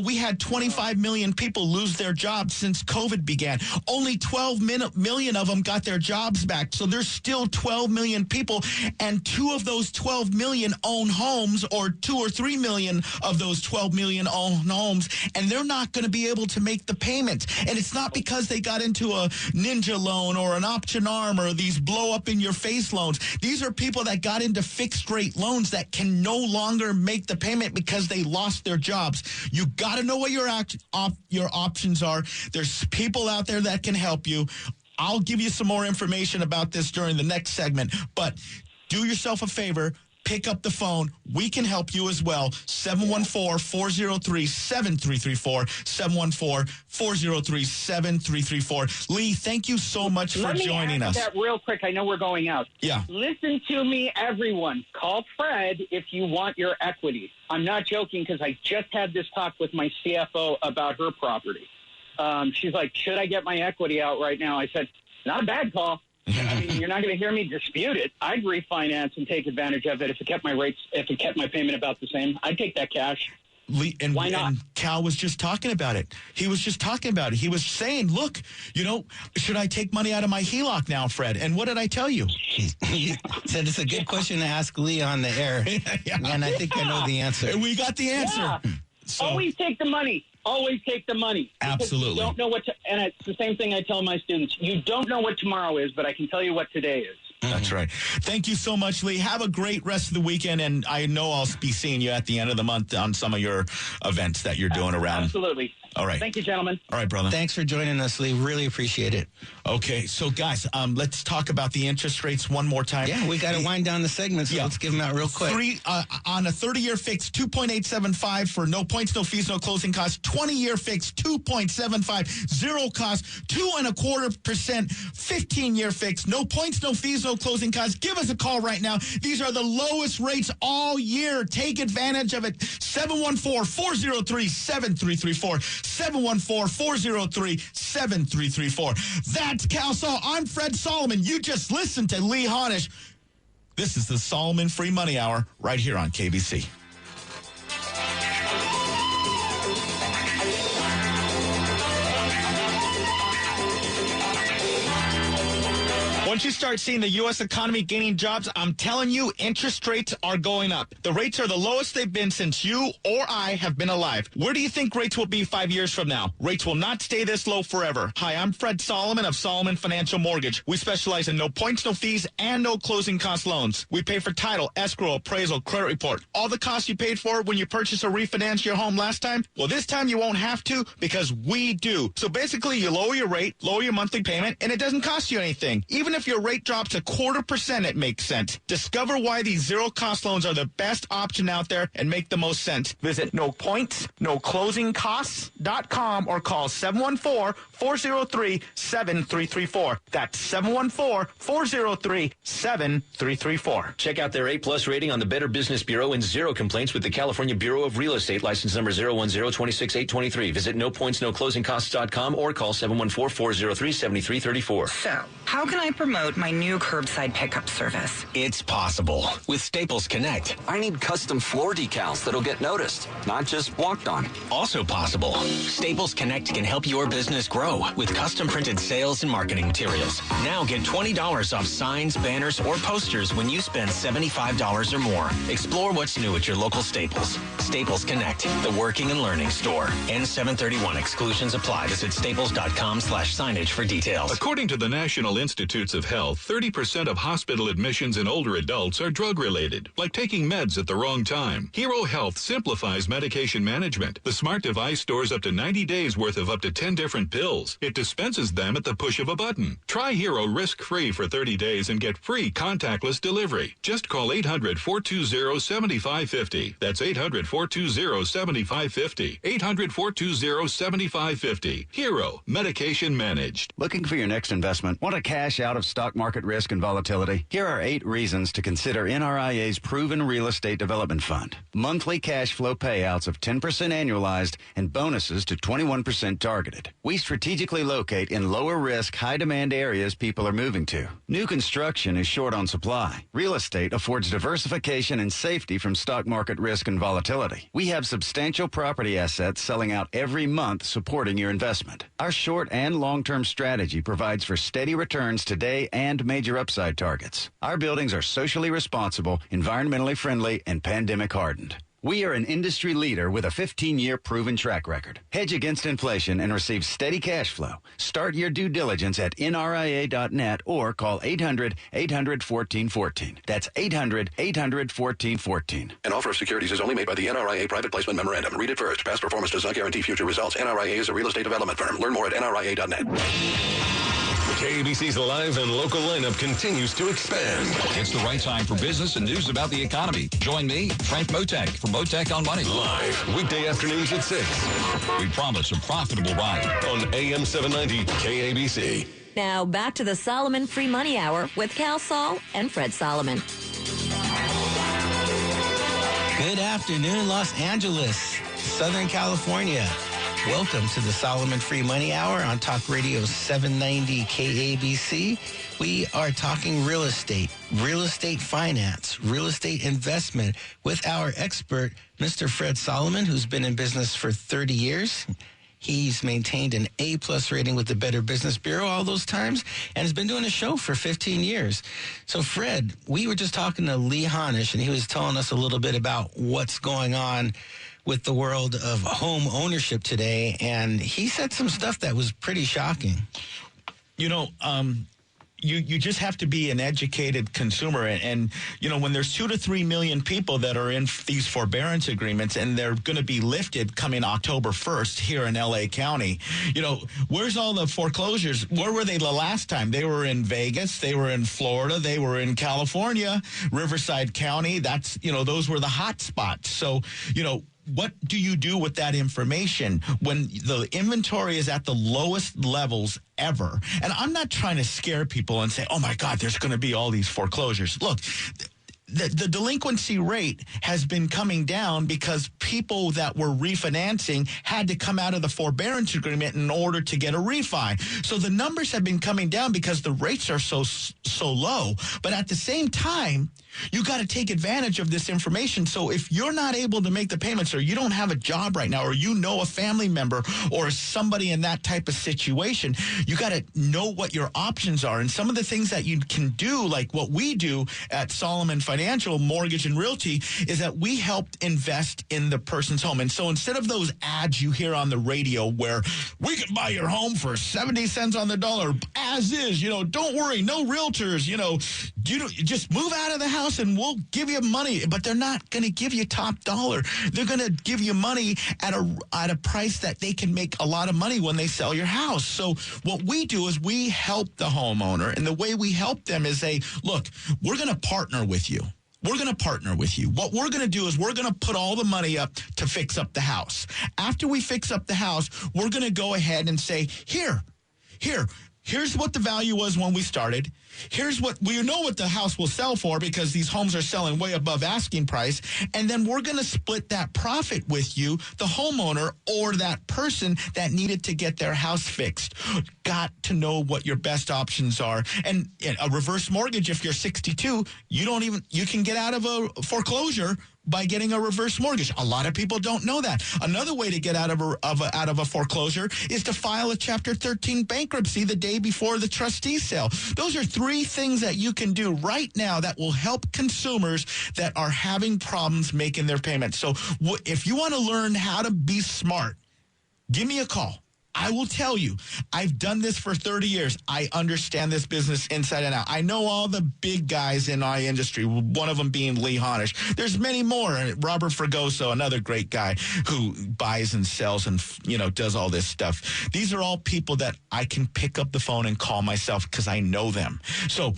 we had 25 million people lose their jobs since COVID began. Only 12 million of them got their jobs back. So there's still 12 million people. And 2 of those 12 million own homes, or 2 or 3 million of those 12 million own homes, and they're not going to be able to make the payments. And it's not because they got into a ninja loan or an option arm or these blow up in your face loans. These are people that got into fixed rate loans that can no longer make the payment because they lost their jobs. You got to know what your options are. There's people out there that can help you. I'll give you some more information about this during the next segment, but do yourself a favor. Pick up the phone. We can help you as well. 714-403-7334. 714-403-7334. Lee, thank you so much for joining us. That real quick. I know we're going out. Yeah. Listen to me, everyone. Call Fred if you want your equity. I'm not joking because I just had this talk with my CFO about her property. She's like, should I get my equity out right now? I said, not a bad call. I mean, you're not going to hear me dispute it. I'd refinance and take advantage of it if it kept my rates, if it kept my payment about the same. I'd take that cash. Lee, and, why not? And Cal was just talking about it. He was just talking about it. He was saying, look, should I take money out of my HELOC now, Fred? And what did I tell you? He said it's a good question to ask Lee on the air. And I think I know the answer. And we got the answer. Yeah. So, always take the money. Always take the money. Absolutely. You don't know and it's the same thing I tell my students. You don't know what tomorrow is, but I can tell you what today is. That's right. Thank you so much, Lee. Have a great rest of the weekend, and I know I'll be seeing you at the end of the month on some of your events that you're doing around. Absolutely. All right. Thank you, gentlemen. All right, brother. Thanks for joining us, Lee. Really appreciate it. Okay, so guys, let's talk about the interest rates one more time. Yeah, we got to wind down the segment, so let's give them out real quick. On a 30-year fix, 2.875 for no points, no fees, no closing costs. 20-year fix, 2.75, zero costs. 2.25%, 15-year fix, no points, no fees, no closing costs. Give us a call right now. These are the lowest rates all year. Take advantage of it. 714-403-7334. 714-403-7334. That's Cal Saul. I'm Fred Solomon. You just listened to Lee Honish. This is the Solomon Free Money Hour right here on KBC. Once you start seeing the U.S. economy gaining jobs, I'm telling you, interest rates are going up. The rates are the lowest they've been since you or I have been alive. Where do you think rates will be 5 years from now? Rates will not stay this low forever. Hi, I'm Fred Solomon of Solomon Financial Mortgage. We specialize in no points, no fees, and no closing cost loans. We pay for title, escrow, appraisal, credit report. All the costs you paid for when you purchased or refinanced your home last time, well, this time you won't have to because we do. So basically, you lower your rate, lower your monthly payment, and it doesn't cost you anything. Even if if your rate drops 0.25%, it makes sense. Discover why these zero-cost loans are the best option out there and make the most sense. Visit nopoints.noclosingcosts.com or call 714-403-7334. That's 714-403-7334. Check out their A-plus rating on the Better Business Bureau and zero complaints with the California Bureau of Real Estate, license number 010-26823. Visit nopoints.noclosingcosts.com or call 714-403-7334. So, how can I promote my new curbside pickup service? It's possible with Staples Connect. I need custom floor decals that'll get noticed, not just walked on. Also possible. Staples Connect can help your business grow with custom printed sales and marketing materials. Now get $20 off signs, banners, or posters when you spend $75 or more. Explore what's new at your local Staples. Staples Connect, the working and learning store. N731 exclusions apply. Visit staples.com/signage for details. According to the National Institutes of Health, 30% of hospital admissions in older adults are drug-related, like taking meds at the wrong time. Hero Health simplifies medication management. The smart device stores up to 90 days worth of up to 10 different pills. It dispenses them at the push of a button. Try Hero risk-free for 30 days and get free contactless delivery. Just call 800-420-7550. That's 800-420-7550. 800-420-7550. Hero, medication managed. Looking for your next investment? Want to cash out of stock market risk and volatility? Here are 8 reasons to consider NRIA's Proven Real Estate Development Fund. Monthly cash flow payouts of 10% annualized and bonuses to 21% targeted. We strategically locate in lower risk, high demand areas people are moving to. New construction is short on supply. Real estate affords diversification and safety from stock market risk and volatility. We have substantial property assets selling out every month supporting your investment. Our short and long-term strategy provides for steady returns today and major upside targets. Our buildings are socially responsible, environmentally friendly, and pandemic hardened. We are an industry leader with a 15-year proven track record. Hedge against inflation and receive steady cash flow. Start your due diligence at nria.net or call 800-800-1414. That's 800-800-1414. An offer of securities is only made by the NRIA Private Placement Memorandum. Read it first. Past performance does not guarantee future results. NRIA is a real estate development firm. Learn more at nria.net. KABC's live and local lineup continues to expand. It's the right time for business and news about the economy. Join me, Frank Motek, for Motek on Money. Live, weekday afternoons at 6. We promise a profitable ride. On AM 790 KABC. Now back to the Solomon Free Money Hour with Cal Sol and Fred Solomon. Good afternoon, Los Angeles, Southern California. Welcome to the Solomon Free Money Hour on Talk Radio 790 KABC. We are talking real estate finance, real estate investment with our expert, Mr. Fred Solomon, who's been in business for 30 years. He's maintained an A-plus rating with the Better Business Bureau all those times and has been doing a show for 15 years. So, Fred, we were just talking to Lee Honish, and he was telling us a little bit about what's going on with the world of home ownership today, and he said some stuff that was pretty shocking. You know, you just have to be an educated consumer. And, you know, when there's 2 to 3 million people that are in these forbearance agreements and they're going to be lifted coming October 1st here in L.A. County, you know, where's all the foreclosures? Where were they the last time? They were in Vegas. They were in Florida. They were in California, Riverside County. That's, you know, those were the hot spots. So, you know, what do you do with that information when the inventory is at the lowest levels ever? And I'm not trying to scare people and say, oh, my God, there's going to be all these foreclosures. Look, the delinquency rate has been coming down because people that were refinancing had to come out of the forbearance agreement in order to get a refi. So the numbers have been coming down because the rates are so low. But at the same time, you got to take advantage of this information. So if you're not able to make the payments, or you don't have a job right now, or you know a family member or somebody in that type of situation, you got to know what your options are. And some of the things that you can do, like what we do at Solomon Financial Mortgage and Realty, is that we helped invest in the person's home. And so instead of those ads you hear on the radio where we can buy your home for 70 cents on the dollar as is, you know, don't worry, no realtors, you know, You just move out of the house and we'll give you money. But they're not going to give you top dollar. They're going to give you money at a price that they can make a lot of money when they sell your house. So what we do is we help the homeowner. And the way we help them is say, look, we're going to partner with you. We're going to partner with you. What we're going to do is we're going to put all the money up to fix up the house. After we fix up the house, we're going to go ahead and say, here's what the value was when we started. Here's what we know what the house will sell for because these homes are selling way above asking price. And then we're going to split that profit with you, the homeowner or that person that needed to get their house fixed. Got to know what your best options are. And a reverse mortgage, if you're 62, you can get out of a foreclosure by getting a reverse mortgage. A lot of people don't know that. Another way to get out of a foreclosure is to file a Chapter 13 bankruptcy the day before the trustee sale. Those are 3 things that you can do right now that will help consumers that are having problems making their payments. So if you want to learn how to be smart, give me a call. I will tell you, I've done this for 30 years. I understand this business inside and out. I know all the big guys in our industry, one of them being Lee Honish. There's many more. Robert Fregoso, another great guy who buys and sells and, does all this stuff. These are all people that I can pick up the phone and call myself because I know them. So,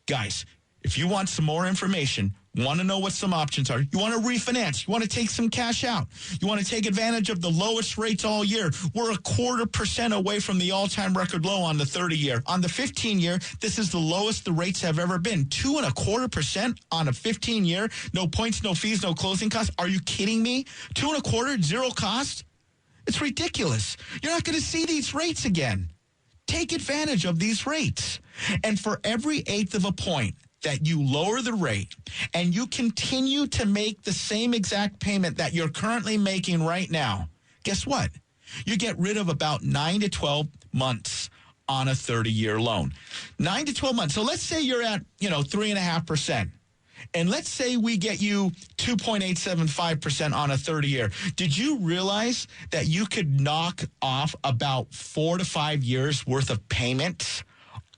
guys, if you want some more information, want to know what some options are, you want to refinance, you want to take some cash out, you want to take advantage of the lowest rates all year. We're 0.25% away from the all-time record low on the 30-year. On the 15-year, this is the lowest the rates have ever been. 2.25% on a 15-year. No points, no fees, no closing costs. Are you kidding me? 2.25%, zero cost? It's ridiculous. You're not going to see these rates again. Take advantage of these rates. And for every 1/8 of a point that you lower the rate and you continue to make the same exact payment that you're currently making right now, guess what? You get rid of about 9 to 12 months on a 30-year loan. 9 to 12 months. So let's say you're at, 3.5%. And let's say we get you 2.875% on a 30-year. Did you realize that you could knock off about 4 to 5 years worth of payments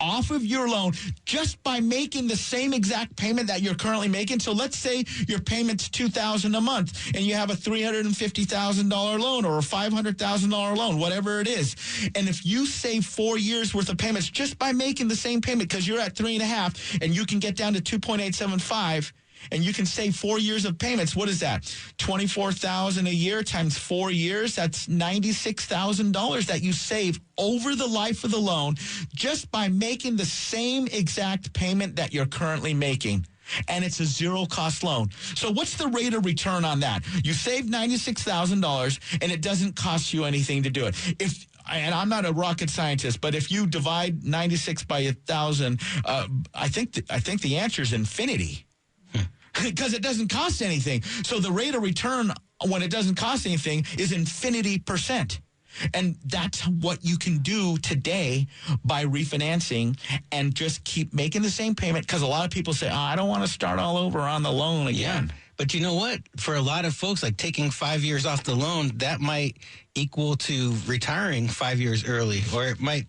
off of your loan just by making the same exact payment that you're currently making? So let's say your payment's $2,000 a month and you have a $350,000 loan or a $500,000 loan, whatever it is. And if you save 4 years worth of payments just by making the same payment, because you're at 3.5 and you can get down to 2.875, and you can save 4 years of payments. What is that? $24,000 a year times 4 years. That's $96,000 that you save over the life of the loan just by making the same exact payment that you're currently making. And it's a zero-cost loan. So what's the rate of return on that? You save $96,000, and it doesn't cost you anything to do it. And I'm not a rocket scientist, but if you divide 96 by 1,000, I think the answer is infinity. Because it doesn't cost anything. So the rate of return when it doesn't cost anything is infinity %. And that's what you can do today by refinancing and just keep making the same payment. Because a lot of people say, I don't want to start all over on the loan again. Yeah. But you know what? For a lot of folks, like taking 5 years off the loan, that might equal to retiring 5 years early. Or it might,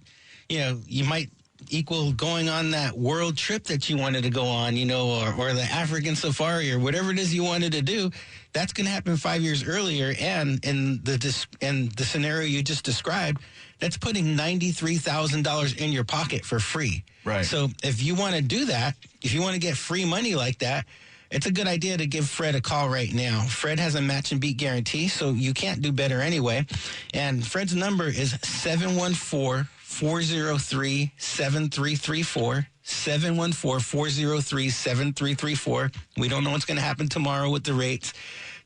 you might equal going on that world trip that you wanted to go on, or the African safari or whatever it is you wanted to do. That's going to happen 5 years earlier. And in the scenario you just described, that's putting $93,000 in your pocket for free. Right. So if you want to do that, if you want to get free money like that, it's a good idea to give Fred a call right now. Fred has a match and beat guarantee, so you can't do better anyway. And Fred's number is 714-403-7334. 714-403-7334. We don't know what's going to happen tomorrow with the rates.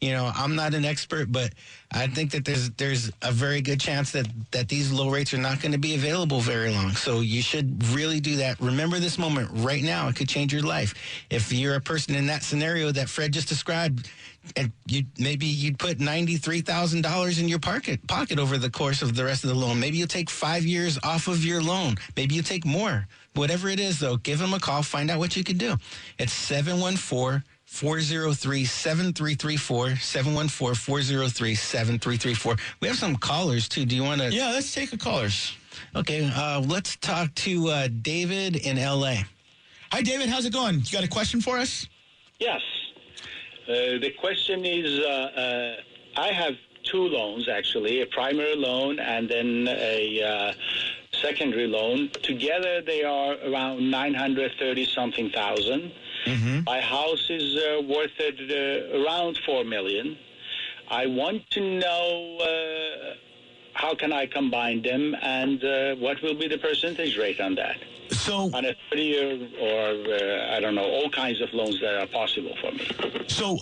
I'm not an expert, but I think that there's a very good chance that these low rates are not going to be available very long. So you should really do that. Remember this moment right now. It could change your life. If you're a person in that scenario that Fred just described, and you'd put $93,000 in your pocket over the course of the rest of the loan. Maybe you'll take 5 years off of your loan. Maybe you take more. Whatever it is, though, give him a call. Find out what you can do. It's 714-403-7334, 714-403-7334. We have some callers, too. Do you want to? Yeah, let's take a callers. Okay, let's talk to David in L.A. Hi, David. How's it going? You got a question for us? Yes. The question is, I have two loans, actually, a primary loan and then a secondary loan. Together, they are around $930-something thousand. Mm-hmm. My house is worth around $4 million. I want to know how can I combine them and what will be the percentage rate on that? So on a 30-year or, I don't know, all kinds of loans that are possible for me. So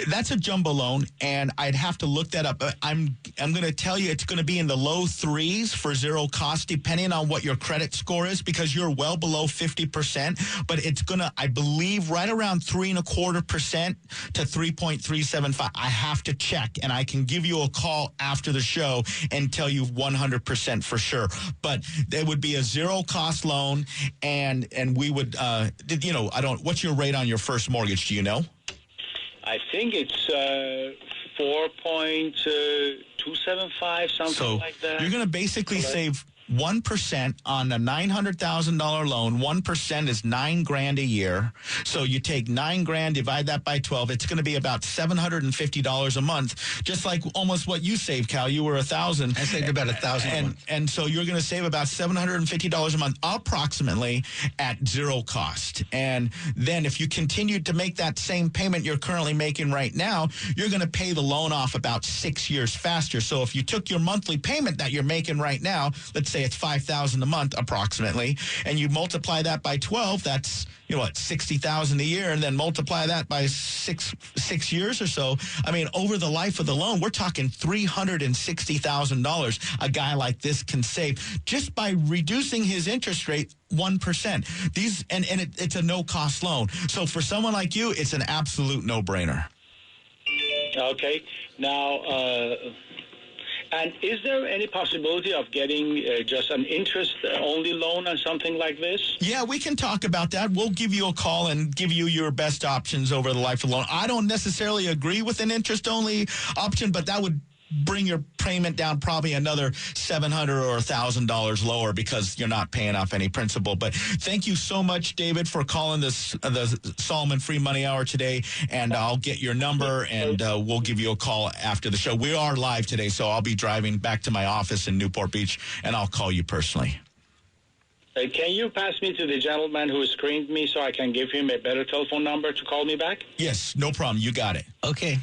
that's a jumbo loan, and I'd have to look that up. I'm going to tell you it's going to be in the low threes for zero cost, depending on what your credit score is, because you're well below 50%. But it's going to, I believe, right around 3.25% to 3.375. I have to check, and I can give you a call after the show and tell you 100% for sure. But there would be a zero cost loan, and we would, what's your rate on your first mortgage? Do you know? I think it's 4.275, something like that. You're going to basically save 1% on a $900,000 loan. 1% is $9,000 a year. So you take $9,000, divide that by 12. It's going to be about $750 a month, just like almost what you saved, Cal. You were $1,000. I saved about $1,000 a month. And so you're going to save about $750 a month, approximately, at zero cost. And then if you continue to make that same payment you're currently making right now, you're going to pay the loan off about 6 years faster. So if you took your monthly payment that you're making right now, let's say it's $5,000 a month approximately, and you multiply that by 12, that's, $60,000 a year, and then multiply that by six years or so. I mean, over the life of the loan, we're talking $360,000 a guy like this can save just by reducing his interest rate 1%. It's a no-cost loan. So for someone like you, it's an absolute no-brainer. Okay. Now, and is there any possibility of getting just an interest-only loan on something like this? Yeah, we can talk about that. We'll give you a call and give you your best options over the life of the loan. I don't necessarily agree with an interest-only option, but that would bring your payment down probably another $700 or $1,000 lower because you're not paying off any principal. But thank you so much, David, for calling the Solomon Free Money Hour today. And I'll get your number, and we'll give you a call after the show. We are live today, so I'll be driving back to my office in Newport Beach, and I'll call you personally. Can you pass me to the gentleman who screened me so I can give him a better telephone number to call me back? Yes, no problem. You got it. Okay.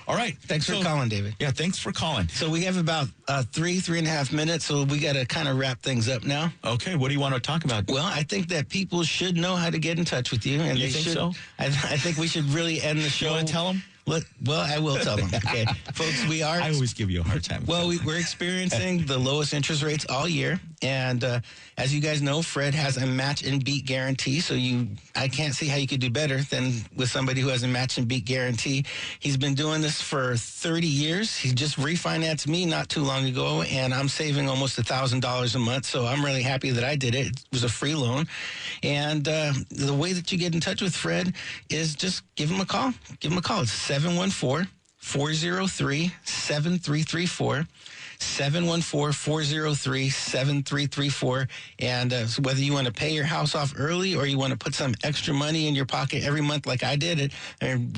All right. Thanks for calling, David. Yeah, thanks for calling. So we have about 3.5 minutes, so we got to kind of wrap things up now. Okay, what do you want to talk about? Well, I think that people should know how to get in touch with you. And you they think should, so? I think we should really end the show. You want to tell them? Well, I will tell them. Okay, folks, I always give you a hard time. Well, we're experiencing the lowest interest rates all year. And as you guys know, Fred has a match and beat guarantee. So I can't see how you could do better than with somebody who has a match and beat guarantee. He's been doing this for 30 years. He just refinanced me not too long ago, and I'm saving almost $1,000 a month. So I'm really happy that I did it. It was a free loan. And the way that you get in touch with Fred is just give him a call. Give him a call. It's 714-403-7334. 714-403-7334. And so whether you want to pay your house off early or you want to put some extra money in your pocket every month like I did,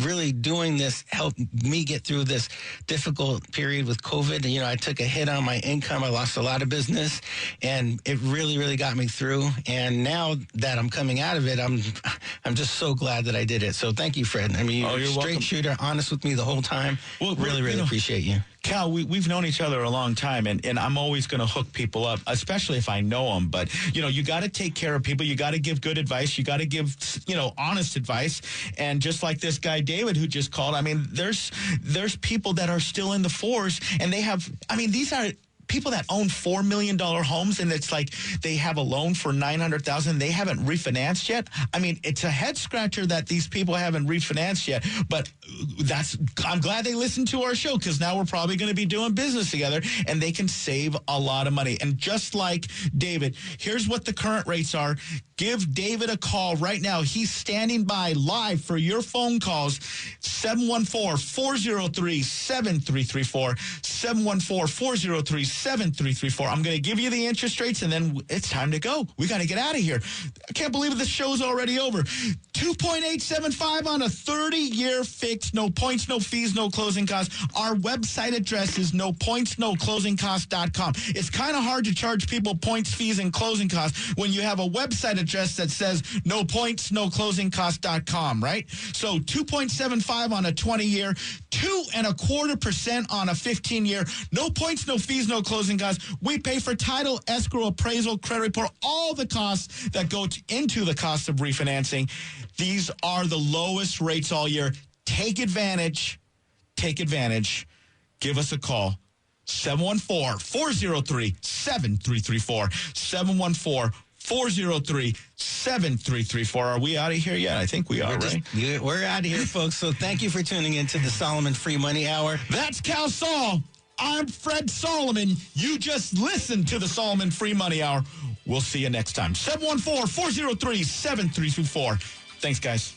really doing this helped me get through this difficult period with COVID. I took a hit on my income. I lost a lot of business, and it really, really got me through. And now that I'm coming out of it, I'm just so glad that I did it. So thank you, Fred. You're a straight welcome. Shooter, honest with me the whole time. Well, really appreciate you. Cal, we've known each other a long time, and I'm always going to hook people up, especially if I know them. But, you got to take care of people. You got to give good advice. You got to give, honest advice. And just like this guy, David, who just called, there's people that are still in the fours, and they have, these are people that own $4 million homes, and it's like they have a loan for $900,000. They haven't refinanced yet. It's a head scratcher that these people haven't refinanced yet. But I'm glad they listened to our show, because now we're probably going to be doing business together, and they can save a lot of money. And just like David, here's what the current rates are. Give David a call right now. He's standing by live for your phone calls. 714-403-7334. 714-403-7334. I'm going to give you the interest rates, and then it's time to go. We got to get out of here. I can't believe the show's already over. 2.875 on a 30-year fixed. No points, no fees, no closing costs. Our website address is nopointsnoclosingcost.com. It's kind of hard to charge people points, fees, and closing costs when you have a website address that says nopointsnoclosingcost.com, right? So 2.75 on a 20-year, 2.25% on a 15-year. No points, no fees, no closing costs. We pay for title, escrow, appraisal, credit report, all the costs that go into the cost of refinancing. These are the lowest rates all year. Take advantage. Take advantage. Give us a call. 714-403-7334. 714-403-7334. Are we out of here yet? I think we are, right? We're out of here, folks. So thank you for tuning into the Solomon Free Money Hour. That's Cal Saul. I'm Fred Solomon. You just listened to the Solomon Free Money Hour. We'll see you next time. 714-403-7324. Thanks, guys.